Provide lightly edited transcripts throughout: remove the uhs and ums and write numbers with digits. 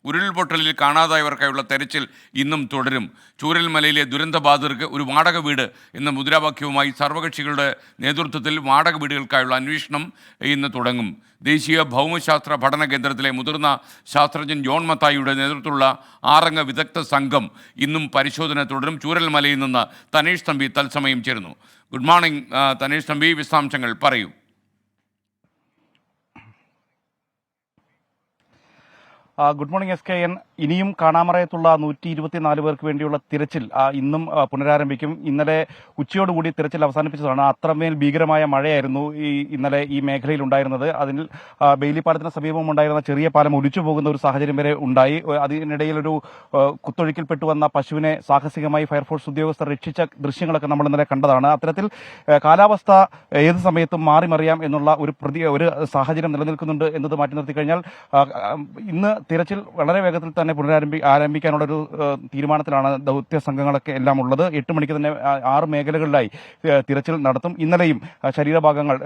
ഉരുൾപൊട്ടലിൽ കാണാതായവർക്കായുള്ള തെരച്ചിൽ ഇന്നും തുടരും. ചൂരൽമലയിലെ ദുരന്തബാധിതർക്ക് ഒരു വാടക വീട് എന്ന മുദ്രാവാക്യവുമായി സർവകക്ഷികളുടെ നേതൃത്വത്തിൽ വാടക വീടുകൾക്കായുള്ള അന്വേഷണം ഇന്ന് തുടങ്ങും. ദേശീയ ഭൗമശാസ്ത്ര പഠന കേന്ദ്രത്തിലെ മുതിർന്ന ശാസ്ത്രജ്ഞൻ ജോൺ മത്തായിയുടെ നേതൃത്വത്തിലുള്ള 6 അംഗ വിദഗ്ധ സംഘം ഇന്നും പരിശോധന തുടരും. ചൂരൽമലയിൽ നിന്ന് തനേഷ് തമ്പി തത്സമയം ചേരുന്നു. ഗുഡ് മോർണിംഗ് തനേഷ് തമ്പി, വിശദാംശങ്ങൾ പറയൂ. Good morning SKN. ഇനിയും കാണാമറയത്തുള്ള 124 പേർക്ക് വേണ്ടിയുള്ള തിരച്ചിൽ ഇന്നും പുനരാരംഭിക്കും. ഇന്നലെ ഉച്ചയോടുകൂടി തിരച്ചിൽ അവസാനിപ്പിച്ചതാണ്. അത്രമേൽ ഭീകരമായ മഴയായിരുന്നു ഇന്നലെ ഈ മേഖലയിൽ ഉണ്ടായിരുന്നത്. അതിൽ ബെയിലി പാലത്തിന് സമീപം ഉണ്ടായിരുന്ന ചെറിയ പാലം ഒലിച്ചു പോകുന്ന ഒരു സാഹചര്യം വരെ ഉണ്ടായി. അതിനിടയിൽ ഒരു കുത്തൊഴുക്കിൽപ്പെട്ടു വന്ന പശുവിനെ സാഹസികമായി ഫയർഫോഴ്സ് ഉദ്യോഗസ്ഥർ രക്ഷിച്ച ദൃശ്യങ്ങളൊക്കെ നമ്മൾ ഇന്നലെ കണ്ടതാണ്. അത്തരത്തിൽ കാലാവസ്ഥ ഏത് സമയത്തും മാറിമറിയാം എന്നുള്ള ഒരു സാഹചര്യം നിലനിൽക്കുന്നുണ്ട് എന്നത് മാറ്റി നിർത്തി കഴിഞ്ഞാൽ ഇന്ന് തിരച്ചിൽ വളരെ വേഗത്തിൽ തന്നെ ആരംഭിക്കാനുള്ളൊരു തീരുമാനത്തിലാണ് ദൗത്യ സംഘങ്ങളൊക്കെ എല്ലാം ഉള്ളത്. 8 മണിക്ക് തന്നെ 6 മേഖലകളിലായി തിരച്ചിൽ നടത്തും. ഇന്നലെയും ശരീരഭാഗങ്ങൾ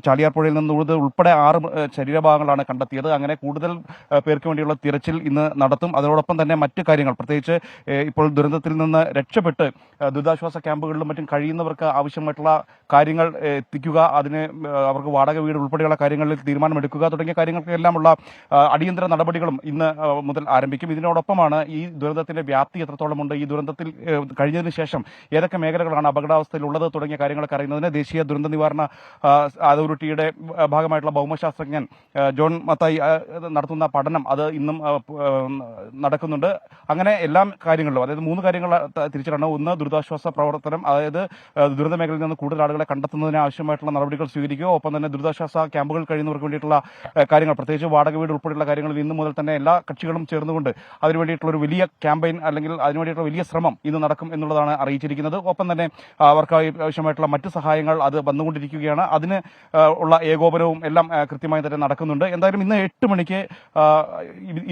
ചാലിയാർ പുഴയിൽ നിന്ന് ഉൾപ്പെടെ 6 ശരീരഭാഗങ്ങളാണ് കണ്ടെത്തിയത്. അങ്ങനെ കൂടുതൽ പേർക്ക് വേണ്ടിയുള്ള തിരച്ചിൽ ഇന്ന് നടത്തും. അതോടൊപ്പം തന്നെ മറ്റു കാര്യങ്ങൾ, പ്രത്യേകിച്ച് ഇപ്പോൾ ദുരന്തത്തിൽ നിന്ന് രക്ഷപ്പെട്ട് ദുരിതാശ്വാസ ക്യാമ്പുകളിലും മറ്റും കഴിയുന്നവർക്ക് ആവശ്യമായിട്ടുള്ള കാര്യങ്ങൾ എത്തിക്കുക, അതിന് അവർക്ക് വാടക വീട് ഉൾപ്പെടെയുള്ള കാര്യങ്ങളിൽ തീരുമാനമെടുക്കുക തുടങ്ങിയ കാര്യങ്ങൾക്കെല്ലാമുള്ള അടിയന്തര നടപടികളും ഇന്ന് മുതൽ ആരംഭിക്കും. ഇതിനോടൊപ്പമാണ് ഈ ദുരന്തത്തിന്റെ വ്യാപ്തി എത്രത്തോളമുണ്ട്, ഈ ദുരന്തത്തിൽ കഴിഞ്ഞതിന് ശേഷം ഏതൊക്കെ മേഖലകളാണ് അപകടാവസ്ഥയിലുള്ളത് തുടങ്ങിയ കാര്യങ്ങളൊക്കെ അറിയുന്നതിന് ദേശീയ ദുരന്ത നിവാരണ അതോറിറ്റിയുടെ ഭാഗമായിട്ടുള്ള ഭൗമശാസ്ത്രജ്ഞൻ ജോൺ മത്തായി നടത്തുന്ന പഠനം അത് ഇന്നും നടക്കുന്നുണ്ട്. അങ്ങനെ എല്ലാ കാര്യങ്ങളിലും, അതായത് 3 കാര്യങ്ങൾ തിരിച്ചിട്ടാണ്. ഒന്ന്, ദുരിതാശ്വാസ പ്രവർത്തനം, അതായത് ദുരന്ത മേഖലയിൽ നിന്ന് കൂടുതൽ ആളുകളെ കണ്ടെത്തുന്നതിന് ആവശ്യമായിട്ടുള്ള നടപടികൾ സ്വീകരിക്കുക. ഒപ്പം തന്നെ ദുരിതാശ്വാസ ക്യാമ്പുകൾ കഴിയുന്നവർക്ക് വേണ്ടിയിട്ടുള്ള കാര്യങ്ങൾ, പ്രത്യേകിച്ച് വാടക വീട് ഉൾപ്പെടെയുള്ള കാര്യങ്ങളിൽ ഇന്നു മുതൽ തന്നെ എല്ലാ കക്ഷികളും ചേർന്നുകൊണ്ട് അതിനുവേണ്ടിയിട്ടുള്ള ഒരു വലിയ ക്യാമ്പയിൻ അല്ലെങ്കിൽ അതിനുവേണ്ടിയിട്ടുള്ള വലിയ ശ്രമം ഇന്ന് നടക്കും എന്നുള്ളതാണ് അറിയിച്ചിരിക്കുന്നത്. ഒപ്പം തന്നെ അവർക്ക് ആവശ്യമായിട്ടുള്ള മറ്റ് സഹായങ്ങൾ അത് വന്നുകൊണ്ടിരിക്കുകയാണ്. അതിന് ഉള്ള ഏകോപനവും എല്ലാം കൃത്യമായി തന്നെ നടക്കുന്നുണ്ട്. എന്തായാലും ഇന്ന് 8 മണിക്ക്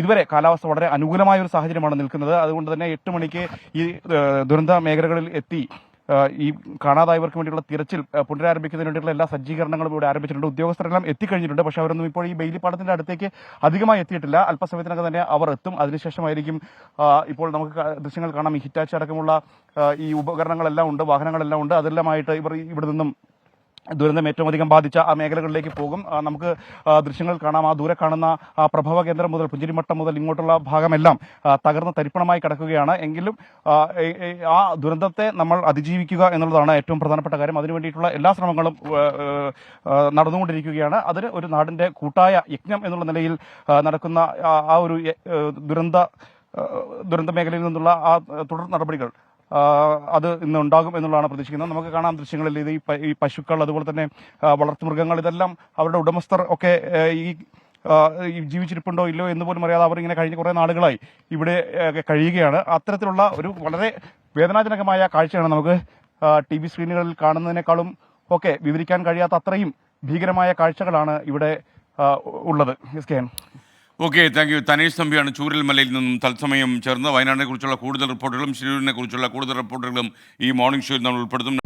ഇതുവരെ കാലാവസ്ഥ വളരെ അനുകൂലമായ ഒരു സാഹചര്യമാണ് നിൽക്കുന്നത്. അതുകൊണ്ട് തന്നെ 8 മണിക്ക് ഈ ദുരന്ത മേഖലകളിൽ എത്തി ഈ കാണാതായവർക്ക് വേണ്ടിയുള്ള തിരച്ചിൽ പുനരാരംഭിക്കുന്നതിന് വേണ്ടിയുള്ള എല്ലാ സജ്ജീകരണങ്ങളും ഇവിടെ ആരംഭിച്ചിട്ടുണ്ട്. ഉദ്യോഗസ്ഥരെല്ലാം എത്തിക്കഴിഞ്ഞിട്ടുണ്ട്. പക്ഷേ അവരൊന്നും ഇപ്പോൾ ഈ ബെയിലി പാലത്തിന്റെ അടുത്തേക്ക് അധികമായി എത്തിയിട്ടില്ല. അല്പസമയത്തിനകം തന്നെ അവർ എത്തും. അതിനുശേഷമായിരിക്കും ഇപ്പോൾ നമുക്ക് ദൃശ്യങ്ങൾ കാണാം. ഈ ഹിറ്റാച്ചി അടക്കമുള്ള ഈ ഉപകരണങ്ങളെല്ലാം ഉണ്ട്, വാഹനങ്ങളെല്ലാം ഉണ്ട്. അതെല്ലാമായിട്ട് ഇവർ ഇവിടെ നിന്നും ദുരന്തം ഏറ്റവും അധികം ബാധിച്ച ആ മേഖലകളിലേക്ക് പോകും. നമുക്ക് ദൃശ്യങ്ങൾ കാണാം. ആ ദൂരെ കാണുന്ന ആ പ്രഭവ കേന്ദ്രം മുതൽ പുഞ്ചിരിമട്ടം മുതൽ ഇങ്ങോട്ടുള്ള ഭാഗമെല്ലാം തകർന്ന് തരിപ്പണമായി കിടക്കുകയാണ്. എങ്കിലും ആ ദുരന്തത്തെ നമ്മൾ അതിജീവിക്കുക എന്നുള്ളതാണ് ഏറ്റവും പ്രധാനപ്പെട്ട കാര്യം. അതിനുവേണ്ടിയിട്ടുള്ള എല്ലാ ശ്രമങ്ങളും നടന്നുകൊണ്ടിരിക്കുകയാണ്. അതിന് ഒരു നാടിന്റെ കൂട്ടായ യജ്ഞം എന്നുള്ള നിലയിൽ നടക്കുന്ന ആ ഒരു ദുരന്ത മേഖലയിൽ നിന്നുള്ള ആ തുടർ നടപടികൾ അത് ഇന്ന് ഉണ്ടാകും എന്നുള്ളതാണ് പ്രതീക്ഷിക്കുന്നത്. നമുക്ക് കാണാം ദൃശ്യങ്ങളിൽ ഇത് ഈ പശുക്കൾ, അതുപോലെ തന്നെ വളർത്തുമൃഗങ്ങൾ, ഇതെല്ലാം അവരുടെ ഉടമസ്ഥർ ഒക്കെ ഈ ജീവിച്ചിരിപ്പുണ്ടോ ഇല്ലയോ എന്ന് പോലും അറിയാതെ അവരിങ്ങനെ കഴിഞ്ഞ കുറേ നാളുകളായി ഇവിടെ കഴിയുകയാണ്. അത്തരത്തിലുള്ള ഒരു വളരെ വേദനാജനകമായ കാഴ്ചയാണ് നമുക്ക് TV സ്ക്രീനുകളിൽ കാണുന്നതിനേക്കാളും ഒക്കെ വിവരിക്കാൻ കഴിയാത്ത അത്രയും ഭീകരമായ കാഴ്ചകളാണ് ഇവിടെ ഉള്ളത്. Okay, thank you. തനേഷ് തമ്പിയാണ് ചൂരൽമലയിൽ നിന്നും തത്സമയം ചേർന്ന് വയനാടിനെ കുറിച്ചുള്ള കൂടുതൽ റിപ്പോർട്ടുകളും ശിരൂരിനെ കുറിച്ചുള്ള കൂടുതൽ റിപ്പോർട്ടുകളും ഈ മോർണിംഗ് ഷോയിൽ നമ്മൾ ഉൾപ്പെടുത്തും.